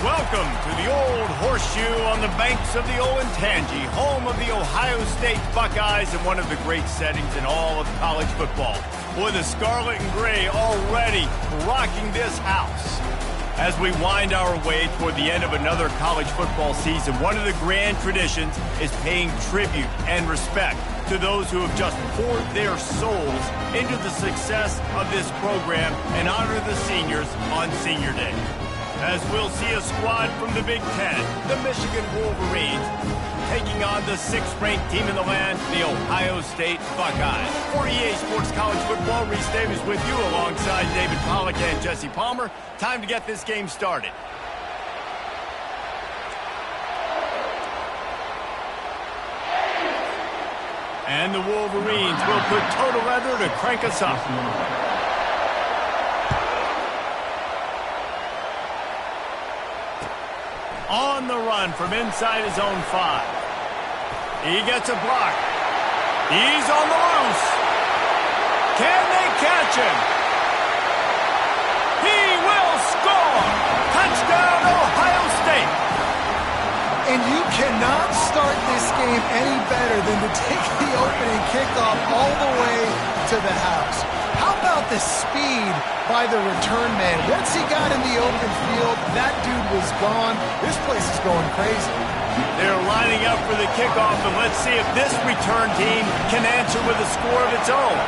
Welcome to the Old Horseshoe on the banks of the Olentangy, home of the Ohio State Buckeyes and one of the great settings in all of college football. Boy, the scarlet and gray already rocking this house. As we wind our way toward the end of another college football season, one of the grand traditions is paying tribute and respect to those who have just poured their souls into the success of this program and honor the seniors on Senior Day. As we'll see a squad from the Big Ten, the Michigan Wolverines, taking on the 6th-ranked team in the land, the Ohio State Buckeyes. For EA Sports College Football, Reese Davis with you alongside David Pollack and Jesse Palmer. Time to get this game started. And the Wolverines will put total leather to crank us up. On the run from inside his own 5. He gets a block. He's on the loose. Can they catch him? He will score! Touchdown, Ohio State! And you cannot start this game any better than to take the opening kickoff all the way to the house. How about the speed by the return man? Once he got in the open field, that dude was gone. This place is going crazy. They're lining up for the kickoff, and let's see if this return team can answer with a score of its own.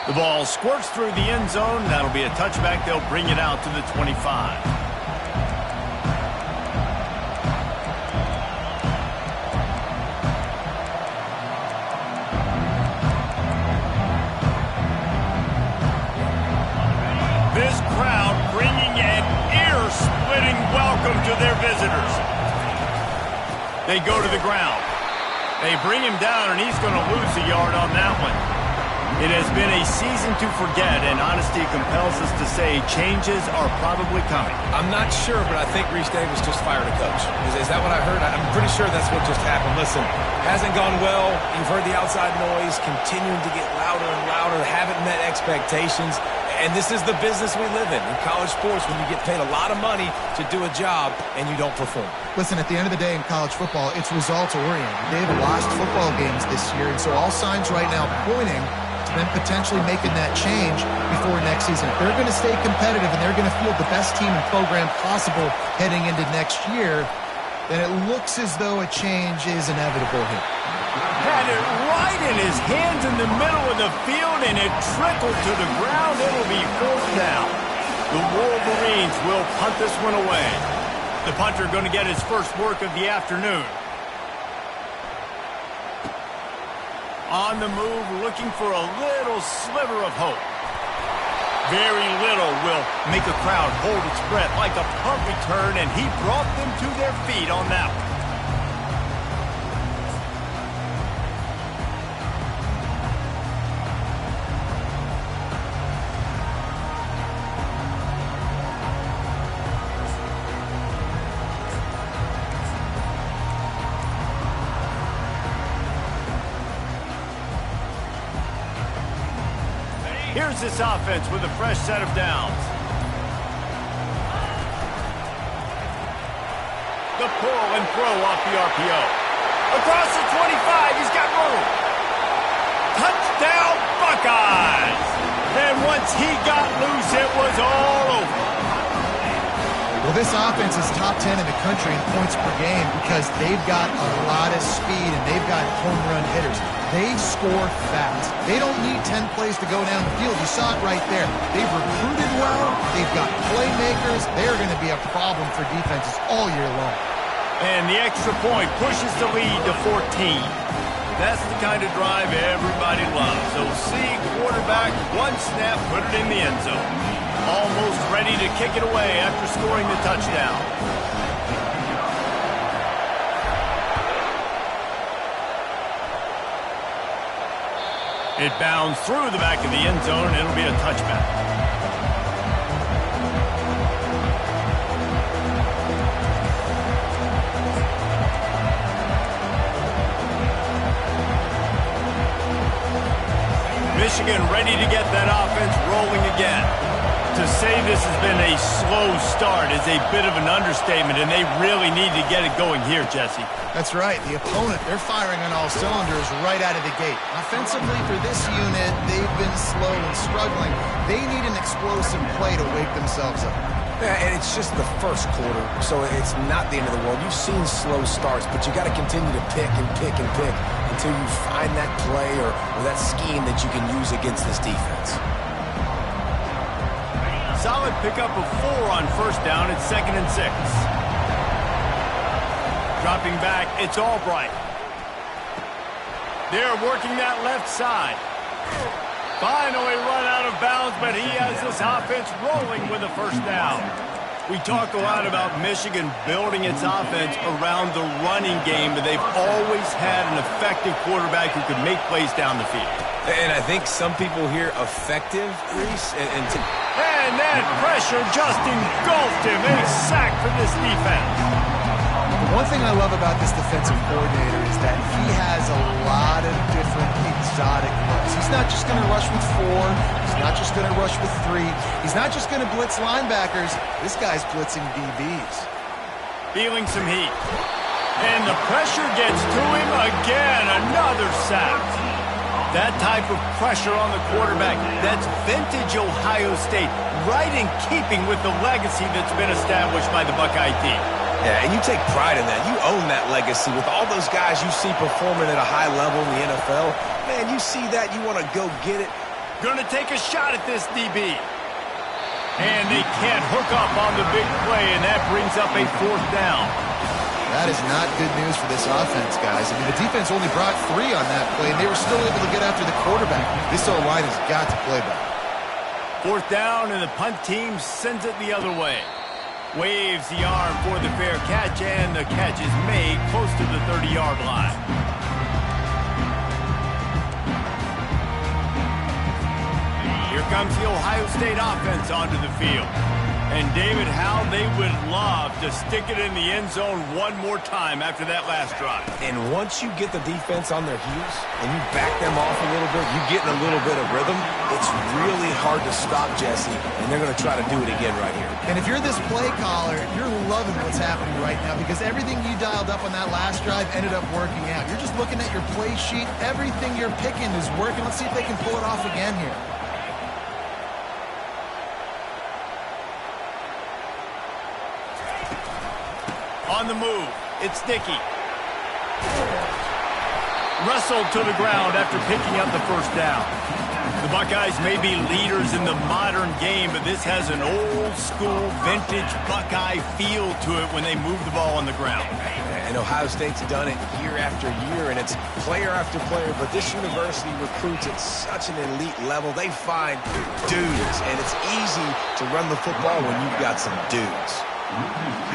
The ball squirts through the end zone. That'll be a touchback. They'll bring it out to the 25. This crowd bringing an ear-splitting welcome to their visitors. They go to the ground. They bring him down, and he's going to lose a yard on that one. It has been a season to forget, and honesty compels us to say changes are probably coming. I'm not sure, but I think Reese Davis just fired a coach. Is that what I heard? I'm pretty sure that's what just happened. Listen, hasn't gone well. You've heard the outside noise, continuing to get louder and louder, haven't met expectations. And this is the business we live in college sports, when you get paid a lot of money to do a job and you don't perform. Listen, at the end of the day in college football, it's results-oriented. They've lost football games this year, and so all signs right now pointing to them potentially making that change before next season. If they're going to stay competitive and they're going to field the best team and program possible heading into next year, then it looks as though a change is inevitable here. Had it right in his hands in the middle of the field, and it trickled to the ground. It'll be 4th down. The Wolverines will punt this one away. The punter going to get his first work of the afternoon. On the move, looking for a little sliver of hope. Very little will make a crowd hold its breath like a punt return, and he brought them to their feet on that one. Here's this offense with a fresh set of downs. The pull and throw off the RPO. Across the 25, he's got room. Touchdown, Buckeyes! And once he got loose, it was all over. Well, this offense is top 10 in the country in points per game because they've got a lot of speed and they've got home run hitters. They score fast. They don't need 10 plays to go down the field. You saw it right there. They've recruited well. They've got playmakers. They're going to be a problem for defenses all year long. And the extra point pushes the lead to 14. That's the kind of drive everybody loves. So see quarterback, one snap, put it in the end zone. Almost ready to kick it away after scoring the touchdown. It bounds through the back of the end zone, and it'll be a touchback. Michigan ready to get that offense rolling again. To say this has been a slow start is a bit of an understatement, and they really need to get it going here, Jesse. That's right. The opponent, they're firing on all cylinders right out of the gate. Offensively, for this unit, they've been slow and struggling. They need an explosive play to wake themselves up. Yeah, and it's just the first quarter, so it's not the end of the world. You've seen slow starts, but you got to continue to pick and pick and pick until you find that play or that scheme that you can use against this defense. Solid pickup of 4 on first down. It's 2nd and 6. Dropping back, it's Albright. They're working that left side. Finally run out of bounds, but he has this offense rolling with a first down. We talk a lot about Michigan building its offense around the running game, but they've always had an effective quarterback who could make plays down the field. And I think some people hear effective, Reese, and that pressure just engulfed him. A sack for this defense. The one thing I love about this defensive coordinator is that he has a lot of different exotic looks. He's not just going to rush with 4. He's not just going to rush with 3. He's not just going to blitz linebackers. This guy's blitzing DBs. Feeling some heat. And the pressure gets to him again. Another sack. That type of pressure on the quarterback, that's vintage Ohio State, right in keeping with the legacy that's been established by the Buckeye team. Yeah, and you take pride in that. You own that legacy with all those guys you see performing at a high level in the NFL. Man, you see that, you want to go get it. Gonna take a shot at this DB. And they can't hook up on the big play, and that brings up a 4th down. That is not good news for this offense, guys. I mean, the defense only brought 3 on that play, and they were still able to get after the quarterback. This O-line has got to play better. 4th down, and the punt team sends it the other way. Waves the arm for the fair catch, and the catch is made close to the 30-yard line. Here comes the Ohio State offense onto the field. And David, how they would love to stick it in the end zone one more time after that last drive. And once you get the defense on their heels and you back them off a little bit, you get in a little bit of rhythm, it's really hard to stop, Jesse, and they're going to try to do it again right here. And if you're this play caller, you're loving what's happening right now because everything you dialed up on that last drive ended up working out. You're just looking at your play sheet. Everything you're picking is working. Let's see if they can pull it off again here. On the move, it's Dickey. Wrestled to the ground after picking up the first down. The Buckeyes may be leaders in the modern game, but this has an old-school, vintage Buckeye feel to it when they move the ball on the ground. And Ohio State's done it year after year, and it's player after player, but this university recruits at such an elite level. They find dudes, and it's easy to run the football when you've got some dudes.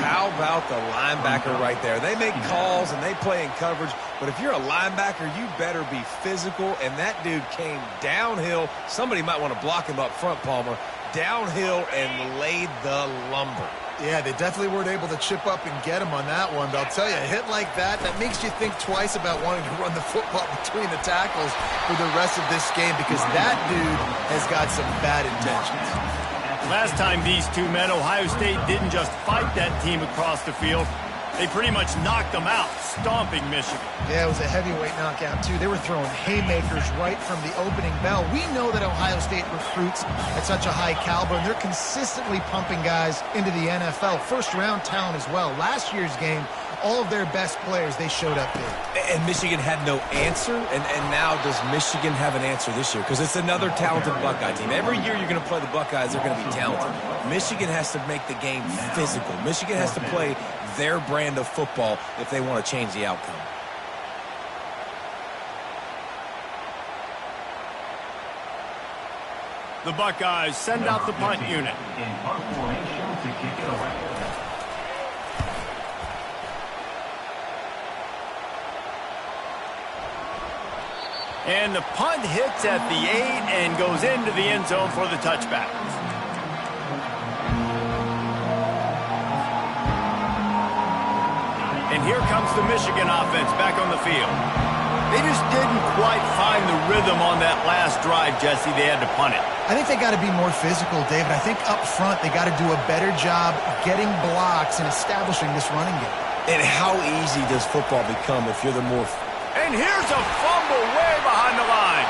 How about the linebacker right there? They make calls and they play in coverage, but if you're a linebacker, you better be physical, and that dude came downhill. Somebody might want to block him up front, Palmer. Downhill and laid the lumber. Yeah, they definitely weren't able to chip up and get him on that one, but I'll tell you, a hit like that makes you think twice about wanting to run the football between the tackles for the rest of this game because that dude has got some bad intentions. Last time these two met, Ohio State didn't just fight that team across the field. They pretty much knocked them out, stomping Michigan. Yeah, it was a heavyweight knockout, too. They were throwing haymakers right from the opening bell. We know that Ohio State recruits at such a high caliber, and they're consistently pumping guys into the NFL. First-round talent as well. Last year's game, all of their best players, they showed up big. And Michigan had no answer, and now does Michigan have an answer this year? Because it's another talented Buckeye team. Every year you're going to play the Buckeyes, they're going to be talented. Michigan has to make the game physical. Michigan has to play their brand of football if they want to change the outcome. The Buckeyes send out the punt unit. And the punt hits at the 8 and goes into the end zone for the touchback. And here comes the Michigan offense back on the field. They just didn't quite find the rhythm on that last drive, Jesse. They had to punt it. I think they got to be more physical, David. I think up front they got to do a better job getting blocks and establishing this running game. And how easy does football become if you're the more... And here's a fumble way behind the line.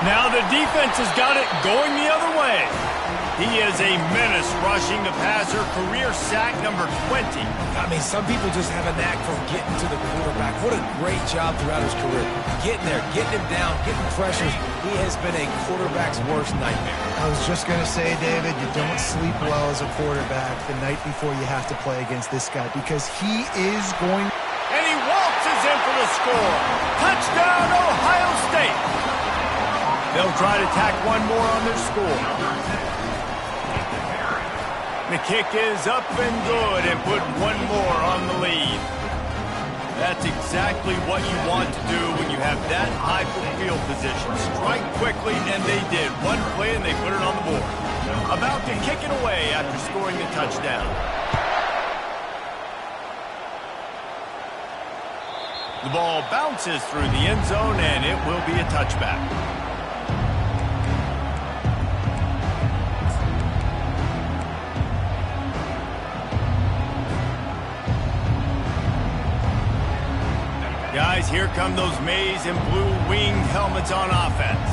Now the defense has got it going the other way. He is a menace rushing the passer, career sack number 20. I mean, some people just have a knack for getting to the quarterback. What a great job throughout his career. Getting there, getting him down, getting pressures. He has been a quarterback's worst nightmare. I was just going to say, David, you don't sleep well as a quarterback the night before you have to play against this guy because he is going... And he waltzes in for the score. Touchdown, Ohio State. They'll try to tack one more on their score. The kick is up and good and put one more on the lead. That's exactly what you want to do when you have that type of field position. Strike quickly, and they did. One play, and they put it on the board. About to kick it away after scoring a touchdown. The ball bounces through the end zone, and it will be a touchback. Guys, here come those maize and blue winged helmets on offense.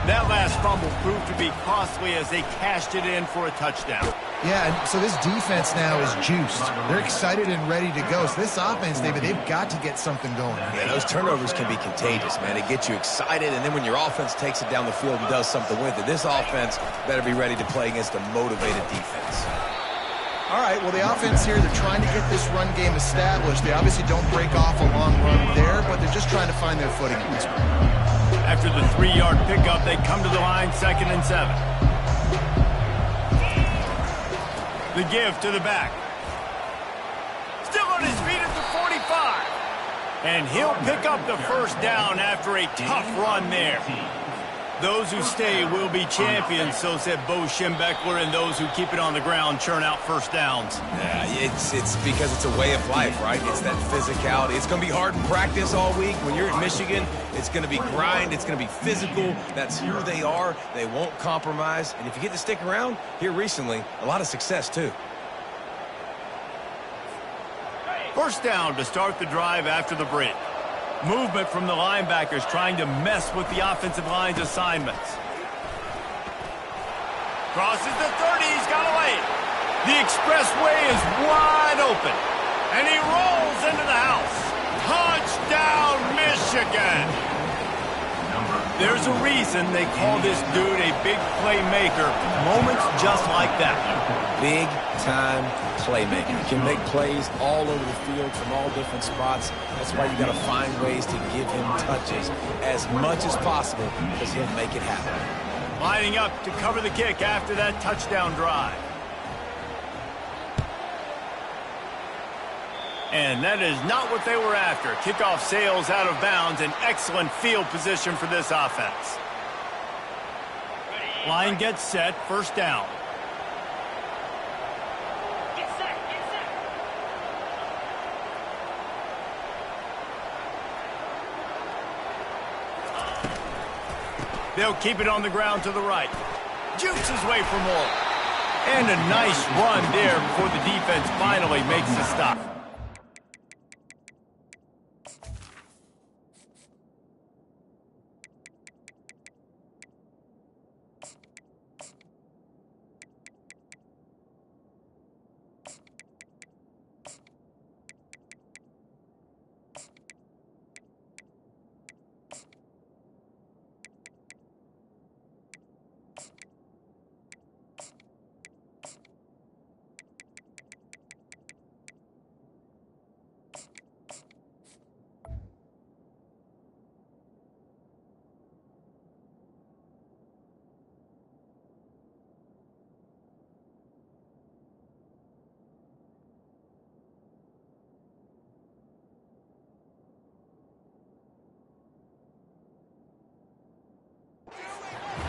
That last fumble proved to be costly as they cashed it in for a touchdown. Yeah, and so this defense now is juiced. They're excited and ready to go. So this offense, David, they've got to get something going. Yeah, those turnovers can be contagious, man. It gets you excited, and then when your offense takes it down the field and does something with it, this offense better be ready to play against a motivated defense. All right, well, the offense here, they're trying to get this run game established. They obviously don't break off a long run there, but they're just trying to find their footing at this point. After the 3-yard pickup, they come to the line, 2nd and 7. The give to the back. Still on his feet at the 45. And he'll pick up the first down after a tough run there. Those who stay will be champions, so said Bo Schembechler, and those who keep it on the ground churn out first downs. Yeah, it's because it's a way of life, right? It's that physicality. It's going to be hard in practice all week. When you're at Michigan, it's going to be grind. It's going to be physical. That's who they are. They won't compromise. And if you get to stick around, here recently, a lot of success, too. First down to start the drive after the break. Movement from the linebackers trying to mess with the offensive line's assignments. Crosses the 30, he's got away. The expressway is wide open. And he rolls into the house. Touchdown, Michigan! There's a reason they call this dude a big playmaker. Moments just like that. Big-time playmaker. Can make plays all over the field from all different spots. That's why you got to find ways to give him touches as much as possible because he'll make it happen. Lining up to cover the kick after that touchdown drive. And that is not what they were after. Kickoff sails out of bounds. An excellent field position for this offense. Line gets set. First down. They'll keep it on the ground to the right. Jukes his way for more. And a nice run there before the defense finally makes the stop.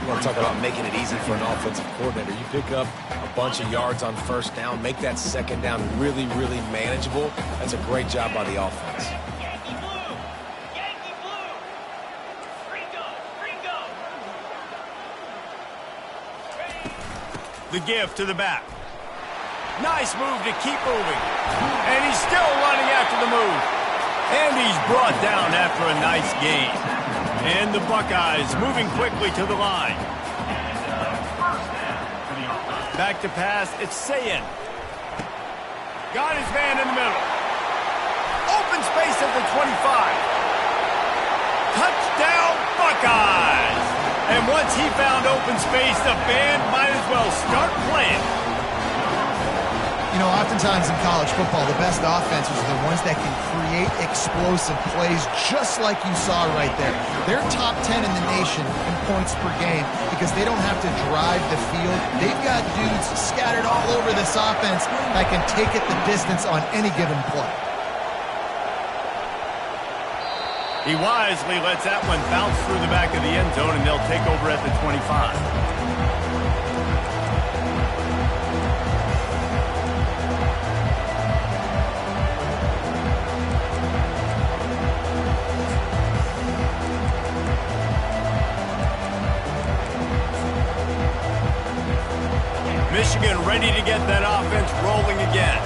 You want to talk about making it easy for an offensive coordinator. You pick up a bunch of yards on first down, make that second down really, really manageable. That's a great job by the offense. The give to the back. Nice move to keep moving. And he's still running after the move. And he's brought down after a nice gain. And the Buckeyes moving quickly to the line. Back to pass, it's Sayin. Got his man in the middle. Open space at the 25. Touchdown, Buckeyes! And once he found open space, the band might as well start playing. You know, oftentimes in college football, the best offenses are the ones that can create explosive plays just like you saw right there. They're top 10 in the nation in points per game because they don't have to drive the field. They've got dudes scattered all over this offense that can take it the distance on any given play. He wisely lets that one bounce through the back of the end zone, and they'll take over at the 25. Michigan ready to get that offense rolling again.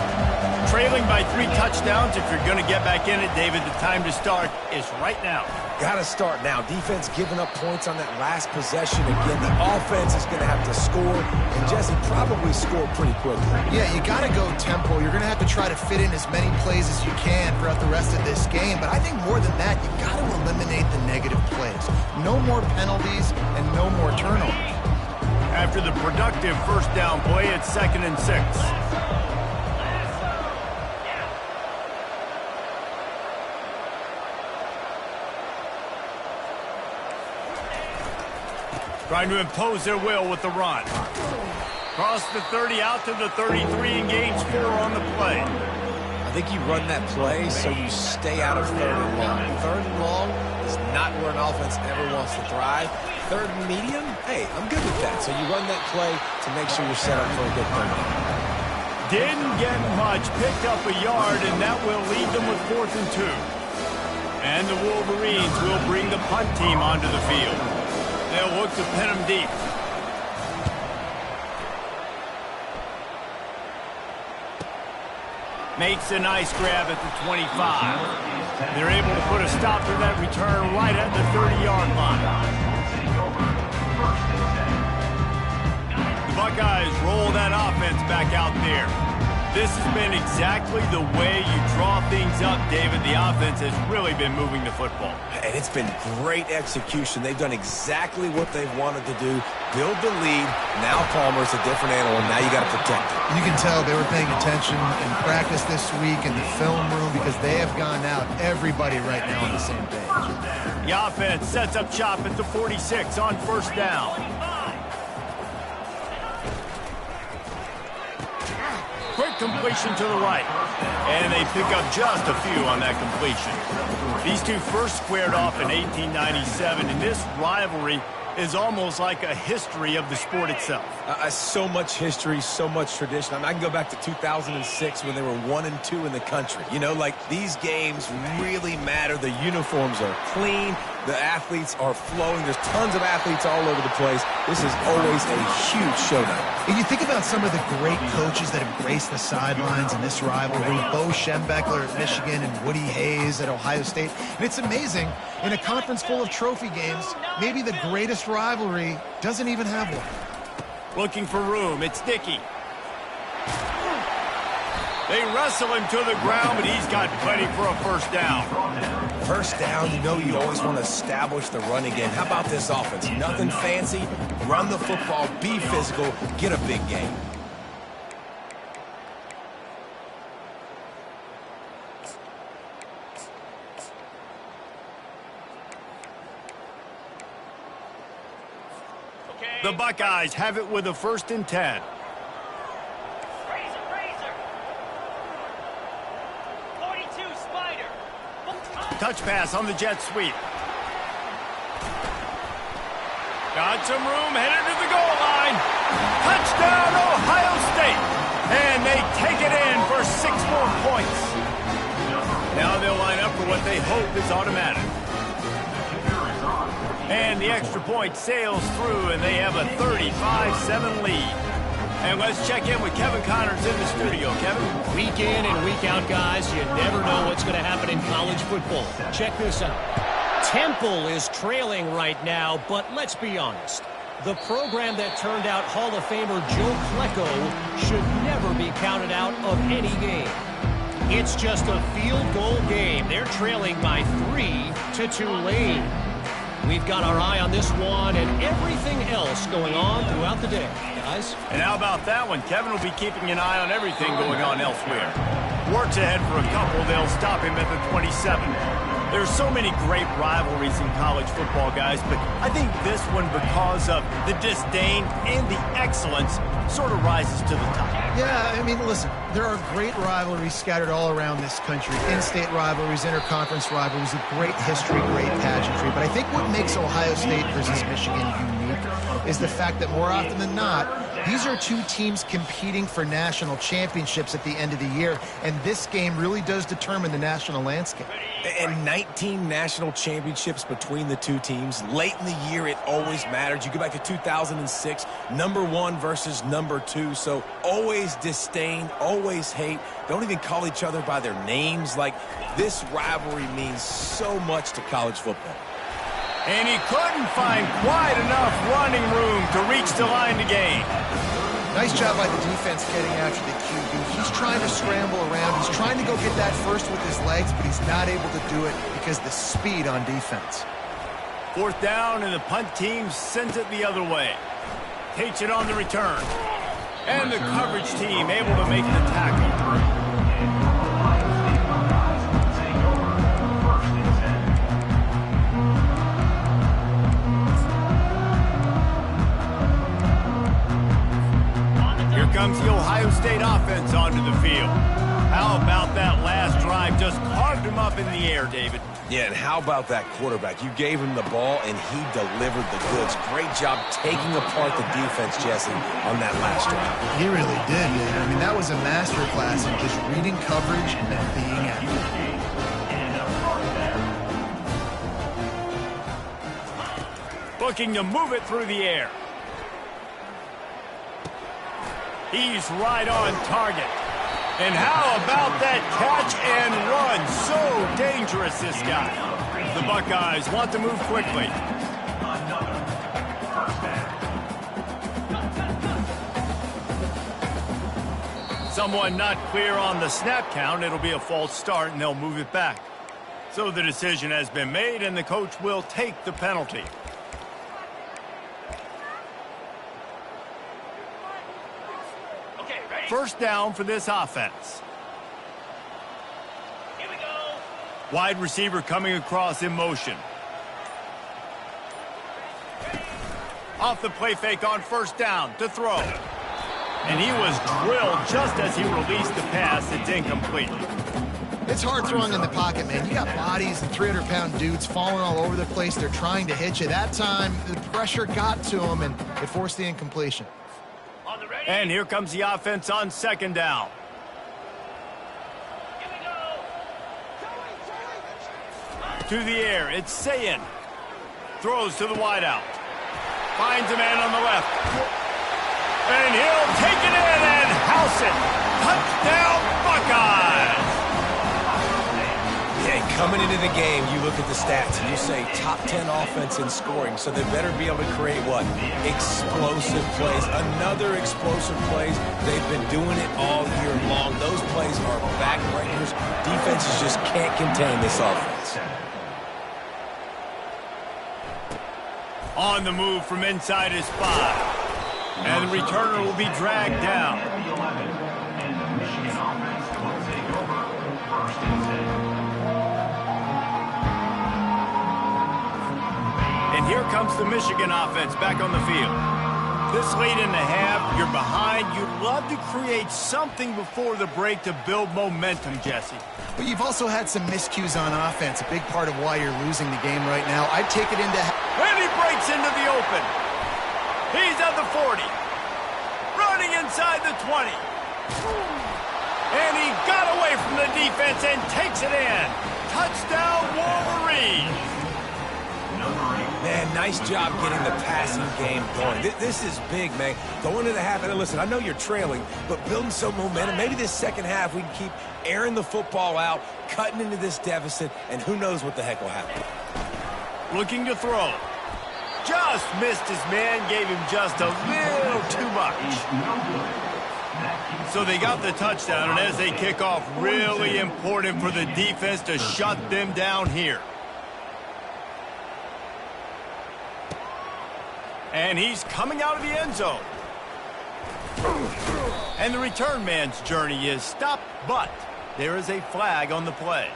Trailing by 3 touchdowns. If you're going to get back in it, David, the time to start is right now. Got to start now. Defense giving up points on that last possession again. The offense is going to have to score, and Jesse probably score pretty quickly. Yeah, you got to go tempo. You're going to have to try to fit in as many plays as you can throughout the rest of this game. But I think more than that, you got to eliminate the negative plays. No more penalties and no more turnovers. After the productive first down play, it's 2nd and 6. Trying to impose their will with the run. Cross the 30 out to the 33 and gains 4 on the play. I think you run that play so you stay out of 3rd and long. 3rd and long is not where an offense ever wants to thrive. 3rd and medium, hey, I'm good with that. So you run that play to make sure you're set up for a good 3rd down. Didn't get much, picked up a yard, and that will leave them with 4th and 2. And the Wolverines will bring the punt team onto the field. They'll look to pin them deep. Makes a nice grab at the 25. They're able to put a stop to that return right at the 30-yard line. The Buckeyes roll that offense back out there. This has been exactly the way you draw things up, David. The offense has really been moving the football. And it's been great execution. They've done exactly what they've wanted to do. Build the lead. Now Palmer's a different animal. Now you got to protect it. You can tell they were paying attention in practice this week in the film room because they have gone out, everybody right now on the same page. The offense sets up shop at the 46 on 1st down. Quick completion to the right. And they pick up just a few on that completion. These two first squared off in 1897, and this rivalry is almost like a history of the sport itself. So much history, so much tradition. I mean, I can go back to 2006 when they were 1-2 in the country. You know, like, these games really matter. The uniforms are clean. The athletes are flowing. There's tons of athletes all over the place. This is always a huge showdown. And you think about some of the great coaches that have graced the sidelines in this rivalry. Bo Schembechler at Michigan and Woody Hayes at Ohio State. And it's amazing, in a conference full of trophy games, maybe the greatest rivalry doesn't even have one. Looking for room, it's Dickey. They wrestle him to the ground, but he's got plenty for a 1st down. 1st down, you know you always want to establish the run again. How about this offense? Nothing fancy. Run the football, be physical, get a big game. The Buckeyes have it with a 1st and 10. Touch pass on the jet sweep. Got some room, headed to the goal line. Touchdown, Ohio State. And they take it in for 6 more points. Now they'll line up for what they hope is automatic. And the extra point sails through, and they have a 35-7 lead. And let's check in with Kevin Connors in the studio. Kevin? Week in and week out, guys, you never know what's going to happen in college football. Check this out. Temple is trailing right now, but let's be honest. The program that turned out Hall of Famer Joe Klecko should never be counted out of any game. It's just a field goal game. They're trailing by 3 to Tulane. We've got our eye on this one and everything else going on throughout the day, guys. And how about that one? Kevin will be keeping an eye on everything going on elsewhere. Works ahead for a couple. They'll stop him at the 27. There's so many great rivalries in college football, guys, but I think this one, because of the disdain and the excellence, sort of rises to the top. Yeah, I mean, listen, there are great rivalries scattered all around this country. In-state rivalries, interconference rivalries, with great history, great pageantry. But I think what makes Ohio State versus Michigan unique is the fact that more often than not, these are two teams competing for national championships at the end of the year, and this game really does determine the national landscape. And 19 national championships between the two teams. Late in the year, it always mattered. You go back to 2006, number 1 versus number 2. So always disdain, always hate. Don't even call each other by their names. Like, this rivalry means so much to college football. And he couldn't find quite enough running room to reach the line to gain. Nice job by the defense getting after the QB. He's trying to scramble around. He's trying to go get that first with his legs, but he's not able to do it because of the speed on defense. 4th down, and the punt team sends it the other way. Takes it on the return. And the coverage team able to make the tackle. Comes the Ohio State offense onto the field. How about that last drive? Just carved him up in the air, David. Yeah, and how about that quarterback? You gave him the ball, and he delivered the goods. Great job taking apart the defense, Jesse, on that last drive. He really did, David. I mean, that was a masterclass in just reading coverage and then being accurate. Looking to move it through the air. He's right on target. And how about that catch and run? So dangerous, this guy. The Buckeyes want to move quickly. Someone not clear on the snap count. It'll be a false start, and they'll move it back. So the decision has been made, and the coach will take the penalty. First down for this offense. Here we go. Wide receiver coming across in motion. Off the play fake on first down to throw. And he was drilled just as he released the pass. It's incomplete. It's hard throwing in the pocket, man. You got bodies and 300-pound dudes falling all over the place. They're trying to hit you. That time, the pressure got to him, and it forced the incompletion. And here comes the offense on second down. To the air, it's Sayin. Throws to the wideout. Finds a man on the left. And he'll take it in and house it. Touchdown, Buckeyes! Yeah, coming into the game, you look at the stats and you say top 10 offense in scoring, so they better be able to create what? Explosive plays. Another explosive plays. They've been doing it all year long. Those plays are backbreakers. Defenses just can't contain this offense. On the move from inside his 5. And the returner will be dragged down. And here comes the Michigan offense back on the field. This late in the half, you're behind. You'd love to create something before the break to build momentum, Jesse. But you've also had some miscues on offense, a big part of why you're losing the game right now. I'd take it into... And he breaks into the open. He's at the 40. Running inside the 20. And he got away from the defense and takes it in. Touchdown, Wolverines. Man, nice job getting the passing game going. This is big, man. Going to the half, and listen, I know you're trailing, but building some momentum. Maybe this second half we can keep airing the football out, cutting into this deficit, and who knows what the heck will happen. Looking to throw. Just missed his man, gave him just a little too much. So they got the touchdown, and as they kick off, really important for the defense to shut them down here. And he's coming out of the end zone. And the return man's journey is stopped, but there is a flag on the play.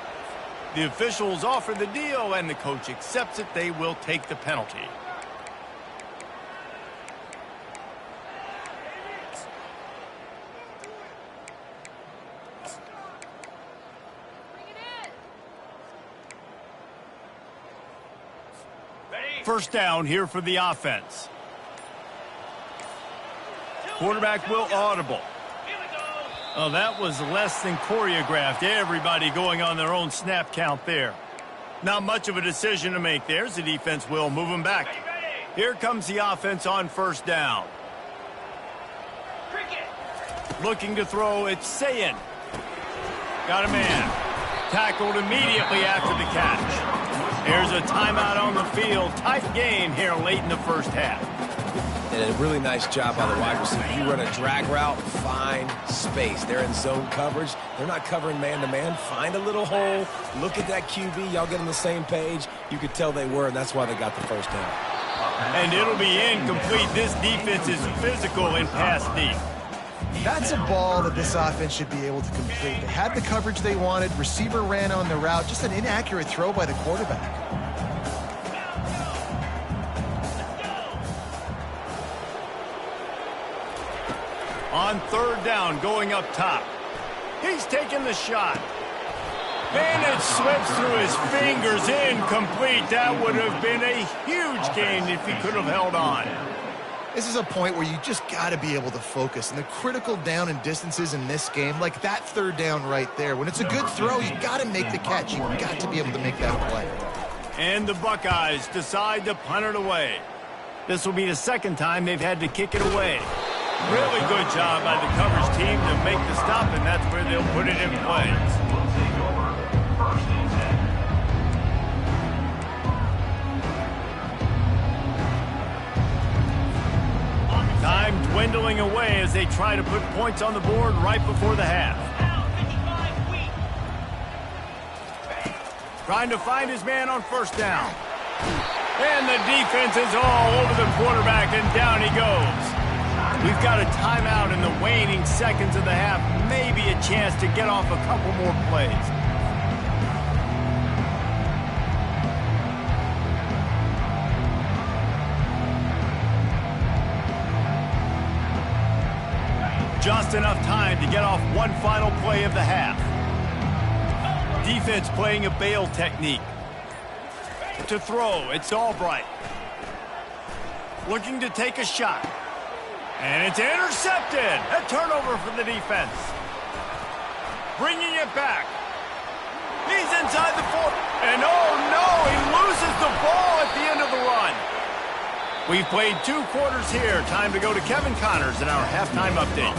The officials offer the deal, and the coach accepts it. They will take the penalty. First down here for the offense. Quarterback will audible. Oh, that was less than choreographed. Everybody going on their own snap count there. Not much of a decision to make there. The defense will move them back. Here comes the offense on first down. Looking to throw, it's Sayin. Got a man. Tackled immediately after the catch. There's a timeout on the field. Tight game here late in the first half. And a really nice job by the wide receiver. You run a drag route, find space. They're in zone coverage. They're not covering man-to-man. Find a little hole. Look at that QB. Y'all get on the same page. You could tell they were, and that's why they got the first down. And it'll be incomplete. This defense is physical and pass deep. That's a ball that this offense should be able to complete. They had the coverage they wanted. Receiver ran on the route. Just an inaccurate throw by the quarterback. On third down, going up top. He's taking the shot. And it slips through his fingers. Incomplete. That would have been a huge gain if he could have held on. This is a point where you just got to be able to focus. And the critical down and distances in this game, like that third down right there, when it's a good throw, you got to make the catch. You got to be able to make that play. And the Buckeyes decide to punt it away. This will be the second time they've had to kick it away. Really good job by the coverage team to make the stop, and that's where they'll put it in play. Time dwindling away as they try to put points on the board right before the half. Trying to find his man on first down. And the defense is all over the quarterback, and down he goes. We've got a timeout in the waning seconds of the half. Maybe a chance to get off a couple more plays. Just enough time to get off one final play of the half. Defense playing a bail technique. To throw, it's Albright. Looking to take a shot. And it's intercepted. A turnover for the defense. Bringing it back. He's inside the 4. And oh no, he loses the ball at the end of the run. We've played 2 quarters here. Time to go to Kevin Connors in our halftime update.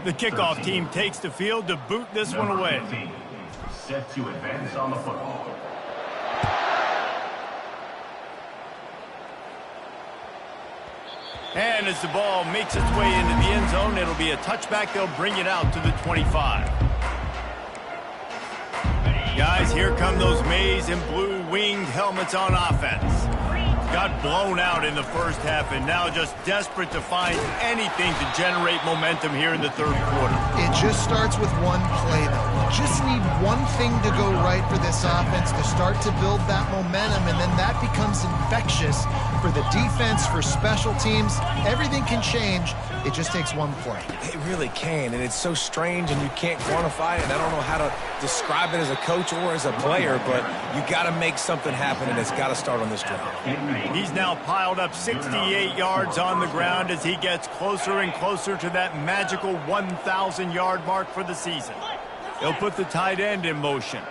The kickoff team takes the field to boot this one away. Set to advance on the football. And as the ball makes its way into the end zone, it'll be a touchback. They'll bring it out to the 25. Guys, here come those maize and blue winged helmets on offense. Got blown out in the first half and now just desperate to find anything to generate momentum here in the third quarter. It just starts with one play, though. You just need one thing to go right for this offense to start to build that momentum, and then that becomes infectious for the defense, for special teams. Everything can change. It just takes one play. It really can, and it's so strange, and you can't quantify it, and I don't know how to describe it as a coach or as a player, but you got to make something happen, and it's got to start on this drive. He's now piled up 68 yards on the ground as he gets closer and closer to that magical 1,000-yard mark for the season. They'll put the tight end in motion.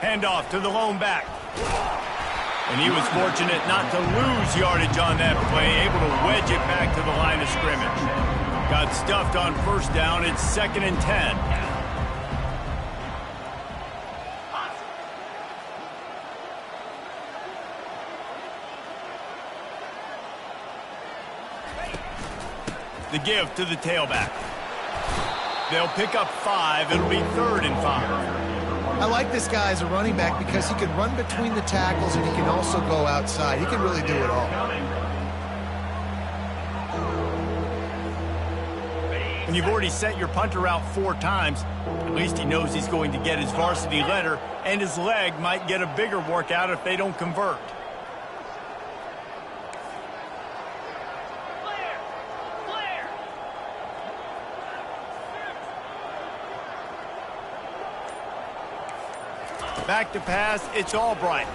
Handoff to the lone back. And he was fortunate not to lose yardage on that play, able to wedge it back to the line of scrimmage. Got stuffed on first down. It's 2nd and 10. The give to the tailback. They'll pick up 5. It'll be 3rd and 5. I like this guy as a running back because he can run between the tackles and he can also go outside. He can really do it all. When you've already sent your punter out 4 times, at least he knows he's going to get his varsity letter, and his leg might get a bigger workout if they don't convert. Back to pass, it's Albright.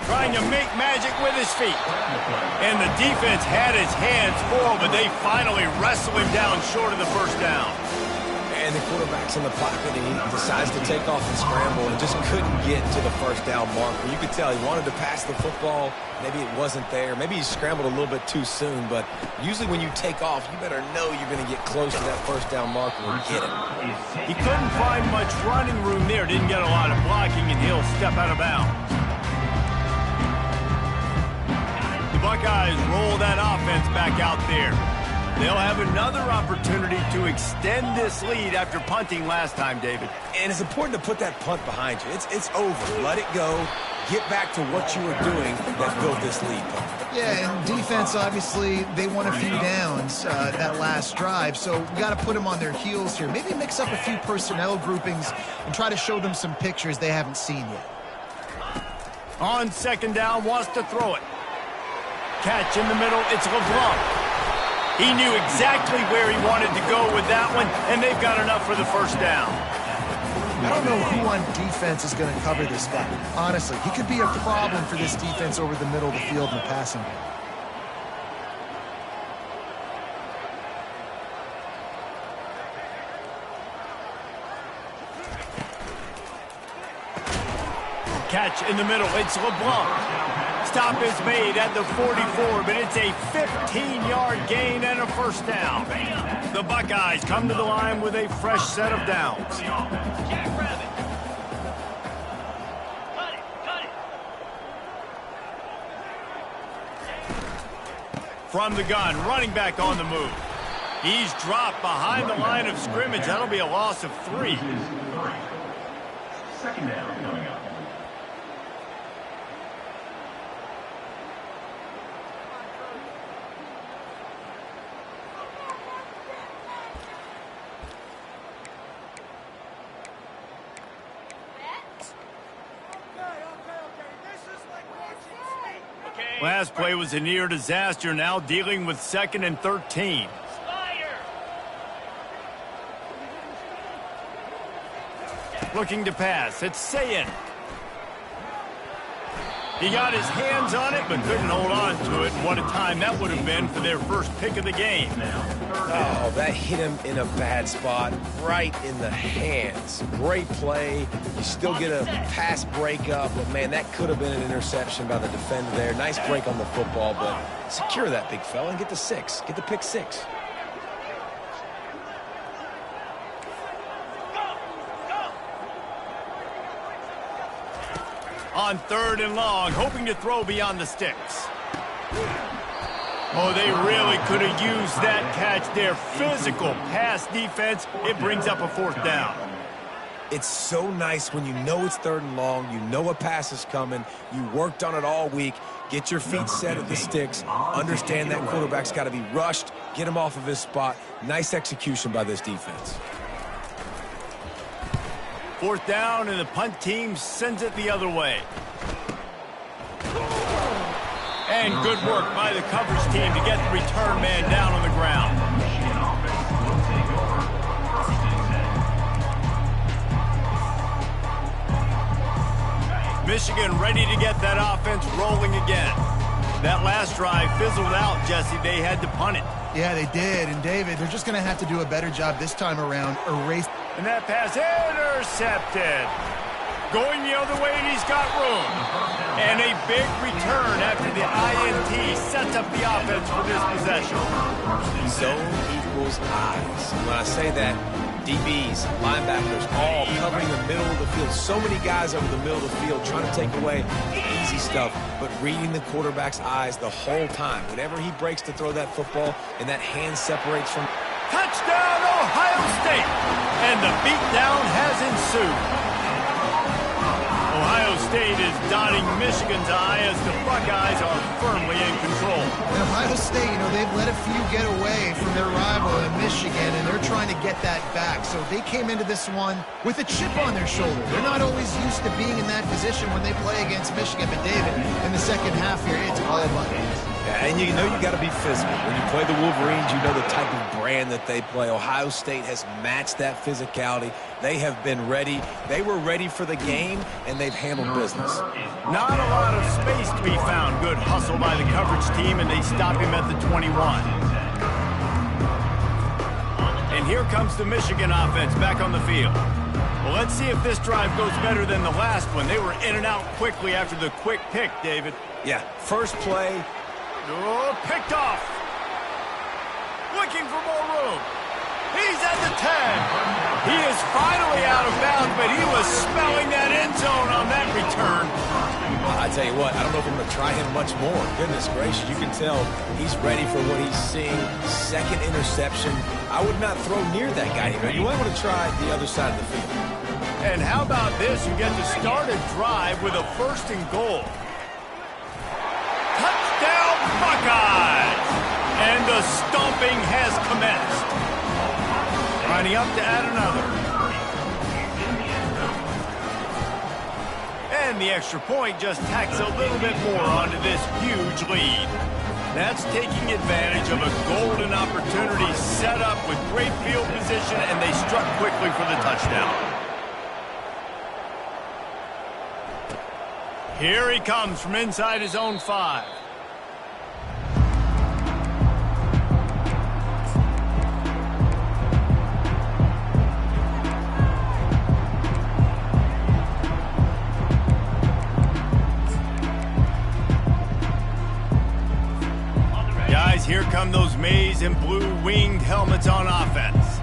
Trying to make magic with his feet. And the defense had his hands full, but they finally wrestle him down short of the first down. And the quarterback's in the pocket, and he decides to take off and scramble and just couldn't get to the first down marker. You could tell he wanted to pass the football. Maybe it wasn't there. Maybe he scrambled a little bit too soon, but usually when you take off, you better know you're going to get close to that first down marker and get it. He couldn't find much running room there. Didn't get a lot of blocking, and he'll step out of bounds. The Buckeyes roll that offense back out there. They'll have another opportunity to extend this lead after punting last time, David. And it's important to put that punt behind you. It's over. Let it go. Get back to what you were doing that built this lead. Yeah, and defense, obviously, they won a few downs that last drive, so we got to put them on their heels here. Maybe mix up a few personnel groupings and try to show them some pictures they haven't seen yet. On 2nd down, wants to throw it. Catch in the middle, it's LeBlanc. He knew exactly where he wanted to go with that one, and they've got enough for the first down. I don't know who on defense is going to cover this guy. Honestly, he could be a problem for this defense over the middle of the field in the passing game. Catch in the middle, it's LeBlanc. Stop is made at the 44, but it's a 15-yard gain and a first down. The Buckeyes come to the line with a fresh set of downs. From the gun, running back on the move. He's dropped behind the line of scrimmage. That'll be a loss of 3. 2nd down coming up. Last play was a near disaster, now dealing with 2nd and 13. Looking to pass, it's Sayin. He got his hands on it, but couldn't hold on to it. What a time that would have been for their first pick of the game. Oh, that hit him in a bad spot, right in the hands. Great play. You still get a pass breakup, but, man, that could have been an interception by the defender there. Nice break on the football, but secure that big fella and get the 6. Get the pick 6. On 3rd and long, hoping to throw beyond the sticks. Oh, they really could have used that catch there. Physical pass defense. It brings up a 4th down. It's so nice when you know it's 3rd and long, you know a pass is coming, you worked on it all week, get your feet set at the sticks, understand that quarterback's got to be rushed, get him off of his spot. Nice execution by this defense. 4th down, and the punt team sends it the other way. And good work by the coverage team to get the return man down on the ground. Michigan ready to get that offense rolling again. That last drive fizzled out, Jesse. They had to punt it. Yeah, they did. And, David, they're just going to have to do a better job this time around. And that pass intercepted. Going the other way, and he's got room. And a big return after the INT sets up the offense for this possession. Zone equals eyes. When I say that, DBs, linebackers, all covering the middle of the field. So many guys over the middle of the field trying to take away the easy stuff, but reading the quarterback's eyes the whole time. Whenever he breaks to throw that football and that hand separates from... Touchdown, Ohio State! And the beatdown has ensued. Ohio State is dotting Michigan's eye as the Buckeyes are firmly in control. And Ohio State, they've let a few get away from their rival in Michigan, and they're trying to get that back. So they came into this one with a chip on their shoulder. They're not always used to being in that position when they play against Michigan. But, David, in the second half here, it's all buckeyes. Yeah, and you got to be physical. When you play the Wolverines, you know the type of brand that they play. Ohio State has matched that physicality. They have been ready. They were ready for the game, and they've handled business. Not a lot of space to be found. Good hustle by the coverage team, and they stop him at the 21. And here comes the Michigan offense back on the field. Well, let's see if this drive goes better than the last one. They were in and out quickly after the quick pick, David. Yeah, first play. Oh, picked off. Looking for more room. He's at the 10. He is finally out of bounds, but he was smelling that end zone on that return. I tell you what, I don't know if I'm going to try him much more. Goodness gracious, you can tell he's ready for what he's seeing. Second interception. I would not throw near that guy. You might want to try the other side of the field. And how about this? You get to start a drive with a 1st and goal. Touchdown, Buckeyes! And the stomping has commenced. Lining up to add another. And the extra point just tacks a little bit more onto this huge lead. That's taking advantage of a golden opportunity set up with great field position, and they struck quickly for the touchdown. Here he comes from inside his own 5. Guys, here come those maize and blue winged helmets on offense.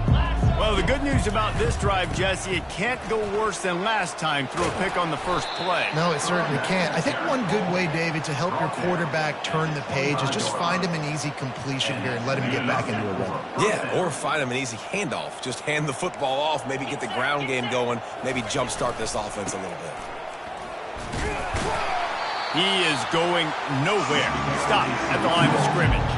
Well, the good news about this drive, Jesse, it can't go worse than last time through a pick on the first play. No, it certainly can't. I think one good way, David, to help your quarterback turn the page is just find him an easy completion here and let him get back into a rhythm. Yeah, or find him an easy handoff. Just hand the football off, maybe get the ground game going, maybe jumpstart this offense a little bit. He is going nowhere. Stop at the line of scrimmage.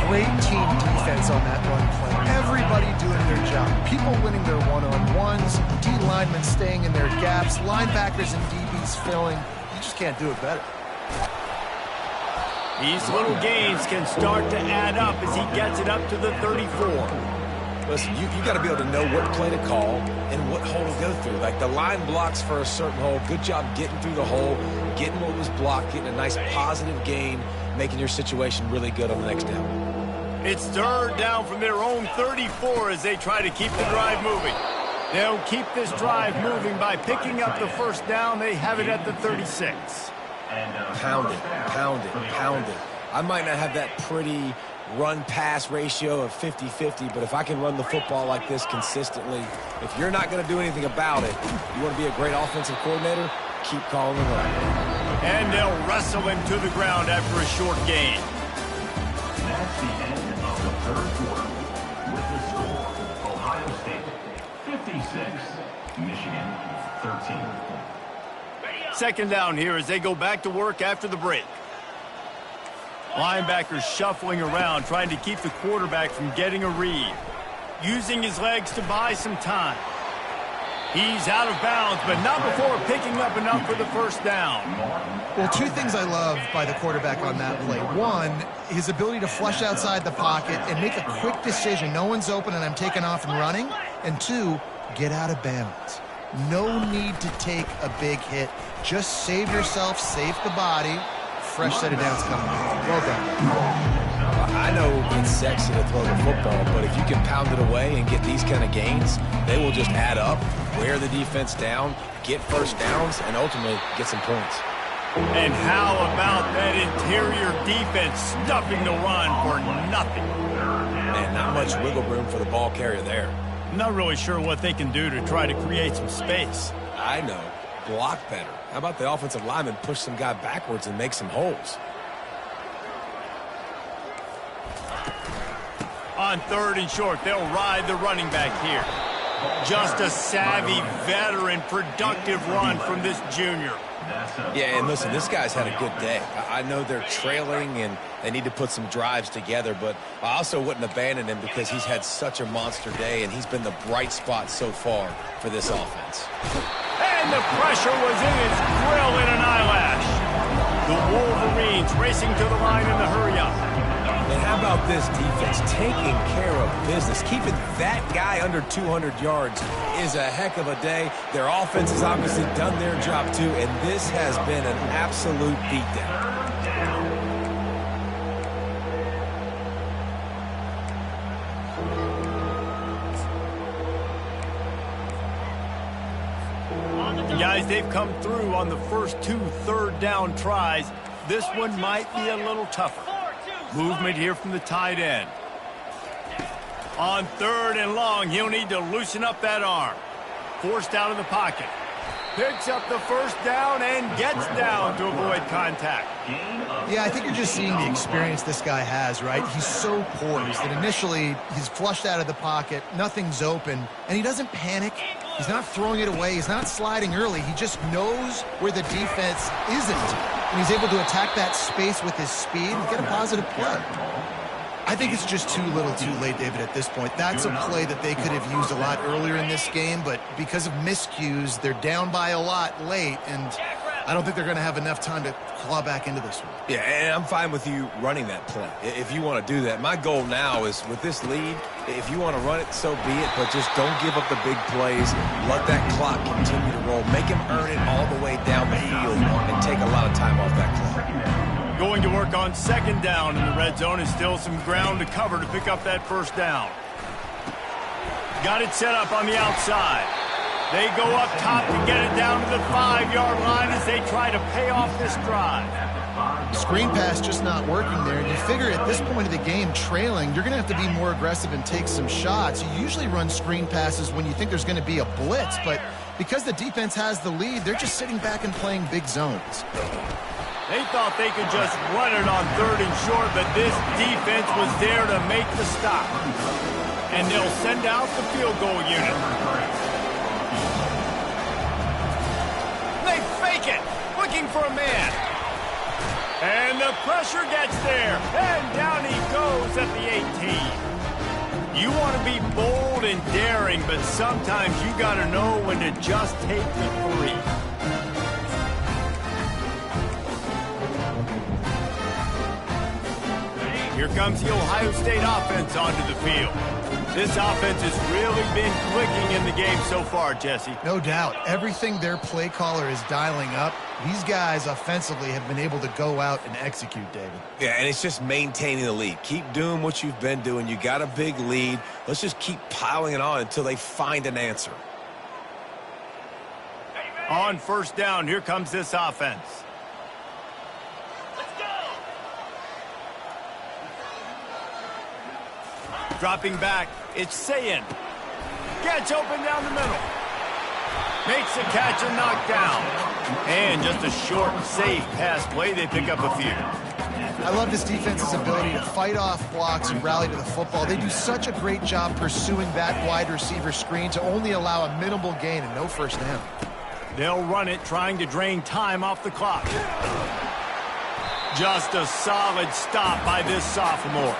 Great team defense on that run play. Everybody doing their job. People winning their one-on-ones, D linemen staying in their gaps, linebackers and DBs filling. You just can't do it better. These little gains can start to add up as he gets it up to the 34. Listen, you got to be able to know what play to call and what hole to go through. Like the line blocks for a certain hole. Good job getting through the hole, getting what was blocked, getting a nice positive gain, making your situation really good on the next down. It's 3rd down from their own 34 as they try to keep the drive moving. They'll keep this drive moving by picking up the 1st down. They have it at the 36. Pound it, pound it, pound it. I might not have that pretty run-pass ratio of 50-50, but if I can run the football like this consistently, if you're not going to do anything about it, you want to be a great offensive coordinator, keep calling the run. And they'll wrestle him to the ground after a short gain. That's the end of the 3rd quarter. With the score, Ohio State 56, Michigan 13. 2nd down here as they go back to work after the break. Linebackers shuffling around, trying to keep the quarterback from getting a read. Using his legs to buy some time. He's out of bounds, but not before picking up enough for the 1st down. Well, 2 things I love by the quarterback on that play. 1, his ability to flush outside the pocket and make a quick decision. No one's open and I'm taking off and running. And 2, get out of bounds. No need to take a big hit. Just save yourself, save the body, fresh set of downs coming. Well done. I know it's sexy to throw the football, but if you can pound it away and get these kind of gains, they will just add up, wear the defense down, get first downs, and ultimately get some points. And how about that interior defense stuffing the run for nothing? And not much wiggle room for the ball carrier there. Not really sure what they can do to try to create some space. I know. Block better. How about the offensive lineman push some guy backwards and make some holes? On 3rd and short, they'll ride the running back here. Just a savvy, veteran, productive run from this junior. Yeah, and listen, this guy's had a good day. I know they're trailing and they need to put some drives together, but I also wouldn't abandon him because he's had such a monster day and he's been the bright spot so far for this offense. And the pressure was in his grill in an eyelash. The Wolverines racing to the line in the hurry-up. And how about this defense taking care of business? Keeping that guy under 200 yards is a heck of a day. Their offense has obviously done their job too, and this has been an absolute beatdown. Guys, they've come through on the first 2 third-down tries. This one might be a little tougher. Movement here from the tight end. On 3rd and long, he'll need to loosen up that arm. Forced out of the pocket. Picks up the first down and gets down to avoid contact. Yeah, I think you're just seeing the experience this guy has, right? He's so poised that initially he's flushed out of the pocket, nothing's open, and he doesn't panic. He's not throwing it away. He's not sliding early. He just knows where the defense isn't. And he's able to attack that space with his speed and get a positive play. I think it's just too little too late, David, at this point. That's a play that they could have used a lot earlier in this game, but because of miscues, they're down by a lot late, and I don't think they're going to have enough time to claw back into this one. Yeah, and I'm fine with you running that play if you want to do that. My goal now is with this lead, if you want to run it, so be it, but just don't give up the big plays. Let that clock continue to roll. Make him earn it all the way down the field and take a lot of time off that clock. Going to work on 2nd down in the red zone, and still some ground to cover to pick up that first down. Got it set up on the outside. They go up top to get it down to the 5-yard line as they try to pay off this drive. Screen pass just not working there, and you figure at this point of the game, trailing, you're going to have to be more aggressive and take some shots. You usually run screen passes when you think there's going to be a blitz, but because the defense has the lead, they're just sitting back and playing big zones. They thought they could just run it on 3rd and short, but this defense was there to make the stop. And they'll send out the field goal unit. They fake it, looking for a man. And the pressure gets there, and down he goes at the 18. You want to be bold and daring, but sometimes you got to know when to just take the 3. Here comes the Ohio State offense onto the field. This offense has really been clicking in the game so far, Jesse. No doubt. Everything their play caller is dialing up, these guys offensively have been able to go out and execute, David. Yeah, and it's just maintaining the lead. Keep doing what you've been doing. You got a big lead. Let's just keep piling it on until they find an answer. On 1st down, here comes this offense. Dropping back, it's Sayin. Gets open down the middle. Makes the catch and knocked down. And just a short, safe pass play. They pick up a few. I love this defense's ability to fight off blocks and rally to the football. They do such a great job pursuing that wide receiver screen to only allow a minimal gain and no first down. They'll run it, trying to drain time off the clock. Just a solid stop by this sophomore.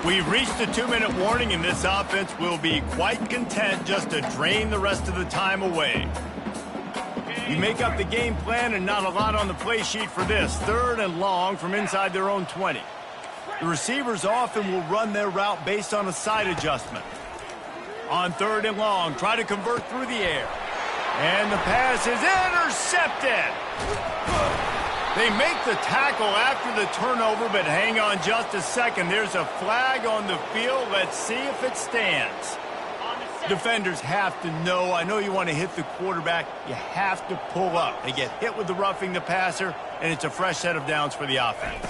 We've reached the 2-minute warning, and this offense will be quite content just to drain the rest of the time away. You make up the game plan and not a lot on the play sheet for this. 3rd and long from inside their own 20. The receivers often will run their route based on a side adjustment. On 3rd and long, try to convert through the air. And the pass is intercepted. They make the tackle after the turnover, but hang on just a second. There's a flag on the field. Let's see if it stands. Defenders have to know. I know you want to hit the quarterback. You have to pull up. They get hit with the roughing the passer, and it's a fresh set of downs for the offense.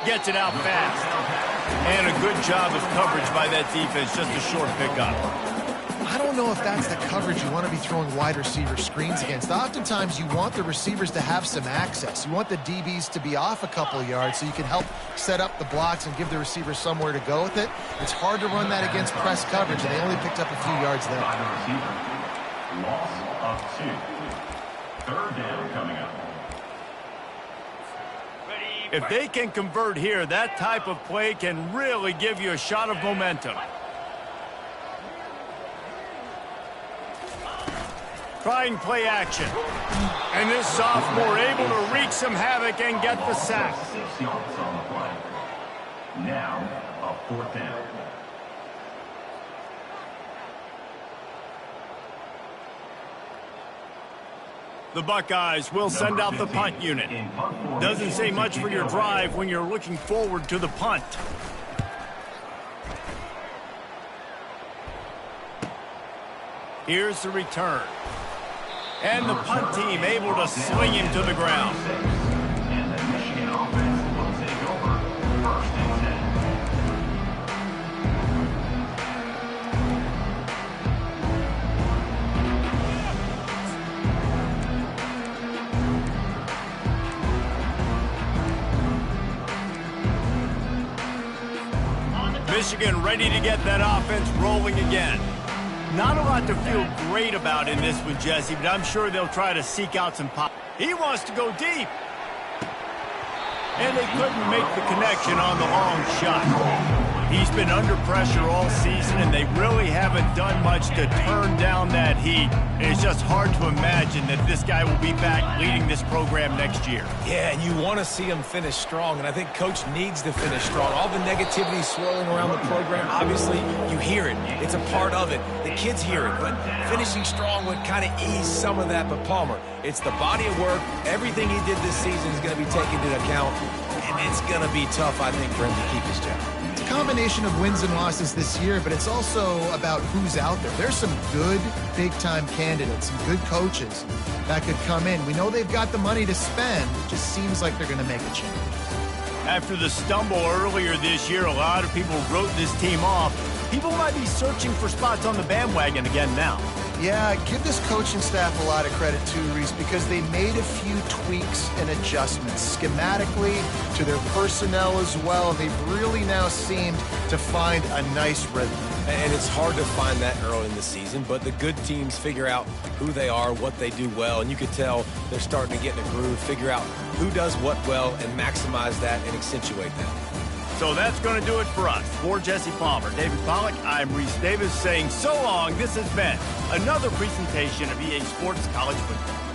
Gets it out fast. And a good job of coverage by that defense. Just a short pickup. I don't know if that's the coverage you want to be throwing wide receiver screens against. Oftentimes, you want the receivers to have some access. You want the DBs to be off a couple of yards so you can help set up the blocks and give the receivers somewhere to go with it. It's hard to run that against press coverage, and they only picked up a few yards there. By the receiver. Loss of 2. Third down coming up. If they can convert here, that type of play can really give you a shot of momentum. Trying play action. And this sophomore able to wreak some havoc and get the sack. 6 yards on the play. Now, a 4th down. The Buckeyes will send out the punt unit. Doesn't say much for your drive when you're looking forward to the punt. Here's the return. And the punt team able to sling him to the ground. And the Michigan offense will take over 1st and 10. Michigan ready to get that offense rolling again. Not a lot to feel great about in this one, Jesse, but I'm sure they'll try to seek out some pop. He wants to go deep. And they couldn't make the connection on the long shot. He's been under pressure all season, and they really haven't done much to turn down that heat. And it's just hard to imagine that this guy will be back leading this program next year. Yeah, and you want to see him finish strong, and I think Coach needs to finish strong. All the negativity swirling around the program, obviously, you hear it. It's a part of it. The kids hear it, but finishing strong would kind of ease some of that. But Palmer, it's the body of work. Everything he did this season is going to be taken into account, and it's going to be tough, I think, for him to keep his job. Combination of wins and losses this year, but it's also about who's out there. There's some good big-time candidates, some good coaches that could come in. We know they've got the money to spend. It just seems like they're going to make a change. After the stumble earlier this year, a lot of people wrote this team off. People might be searching for spots on the bandwagon again now. Yeah, give this coaching staff a lot of credit too, Reese, because they made a few tweaks and adjustments schematically to their personnel as well. They've really now seemed to find a nice rhythm. And it's hard to find that early in the season, but the good teams figure out who they are, what they do well, and you could tell they're starting to get in a groove, figure out who does what well, and maximize that and accentuate that. So that's going to do it for us. For Jesse Palmer, David Pollack, I'm Reese Davis saying so long. This has been another presentation of EA Sports College Football.